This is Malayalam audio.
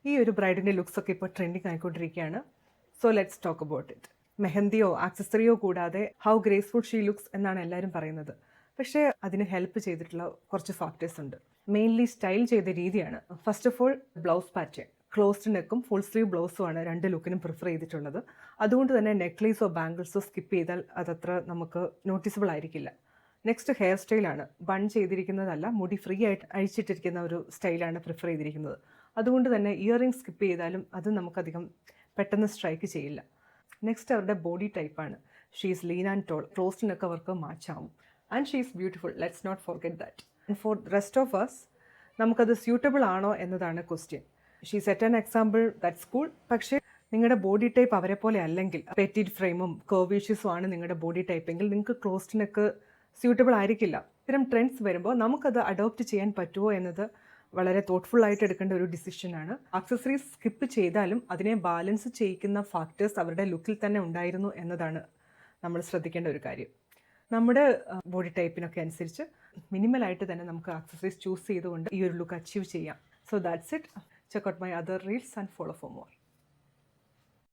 ഈ ഒരു ബ്രൈഡിൻ്റെ ലുക്സൊക്കെ ഇപ്പോൾ ട്രെൻഡിങ് ആയിക്കൊണ്ടിരിക്കുകയാണ്. So let's talk about it. മെഹന്തിയോ ആക്സസറിയോ കൂടാതെ ഹൗ ഗ്രേസ്ഫുൾ ഷീ ലുക്സ് എന്നാണ് എല്ലാവരും പറയുന്നത്. പക്ഷേ അതിന് ഹെൽപ്പ് ചെയ്തിട്ടുള്ള കുറച്ച് ഫാക്ടേഴ്സ് ഉണ്ട്. മെയിൻലി സ്റ്റൈൽ ചെയ്ത രീതിയാണ്. First of all blouse pattern. Closed നെക്കും ഫുൾ സ്ലീവ് ബ്ലൗസുമാണ് രണ്ട് ലുക്കിനും പ്രിഫർ ചെയ്തിട്ടുള്ളത്. അതുകൊണ്ട് തന്നെ നെക്ലേസോ ബാംഗിൾസോ സ്കിപ്പ് ചെയ്താൽ അതത്ര നമുക്ക് നോട്ടീസബിൾ ആയിരിക്കില്ല. നെക്സ്റ്റ് ഹെയർ സ്റ്റൈലാണ്. ബൺ ചെയ്തിരിക്കുന്നതല്ല, മുടി ഫ്രീ ആയിട്ട് അഴിച്ചിട്ടിരിക്കുന്ന ഒരു സ്റ്റൈലാണ് പ്രിഫർ ചെയ്തിരിക്കുന്നത്. അതുകൊണ്ട് തന്നെ ഇയറിംഗ് സ്കിപ്പ് ചെയ്താലും അത് നമുക്കധികം പെട്ടെന്ന് സ്ട്രൈക്ക് ചെയ്യില്ല. നെക്സ്റ്റ് അവരുടെ ബോഡി ടൈപ്പാണ്. She is lean and tall. ക്ലോസ്ഡിനൊക്കെ അവർക്ക് മാച്ച് ആവും. And she is beautiful. Let's not forget that. And for rest of us നമുക്കത് സ്യൂട്ടബിൾ ആണോ എന്നതാണ് question. She set an example, that's cool. പക്ഷേ നിങ്ങളുടെ ബോഡി ടൈപ്പ് അവരെ പോലെ അല്ലെങ്കിൽ പെറ്റിറ്റ് ഫ്രെയിമും കർവേഷ്യസും ആണ് നിങ്ങളുടെ ബോഡി ടൈപ്പെങ്കിൽ നിങ്ങൾക്ക് ക്ലോസ്ഡിനൊക്കെ സ്യൂട്ടബിൾ ആയിരിക്കില്ല. ഇത്തരം ട്രെൻഡ്സ് വരുമ്പോൾ നമുക്കത് അഡോപ്റ്റ് ചെയ്യാൻ പറ്റുമോ എന്നത് വളരെ തോട്ട്ഫുൾ ആയിട്ട് എടുക്കേണ്ട ഒരു ഡിസിഷനാണ്. ആക്സസറീസ് സ്കിപ്പ് ചെയ്താലും അതിനെ ബാലൻസ് ചെയ്യിക്കുന്ന ഫാക്ടേഴ്സ് അവരുടെ ലുക്കിൽ തന്നെ ഉണ്ടായിരുന്നു എന്നതാണ് നമ്മൾ ശ്രദ്ധിക്കേണ്ട ഒരു കാര്യം. നമ്മുടെ ബോഡി ടൈപ്പിനൊക്കെ അനുസരിച്ച് മിനിമലായിട്ട് തന്നെ നമുക്ക് ആക്സസറീസ് ചൂസ് ചെയ്തുകൊണ്ട് ഈ ഒരു ലുക്ക് അച്ചീവ് ചെയ്യാം. So that's it. Check out my other reels and follow for more.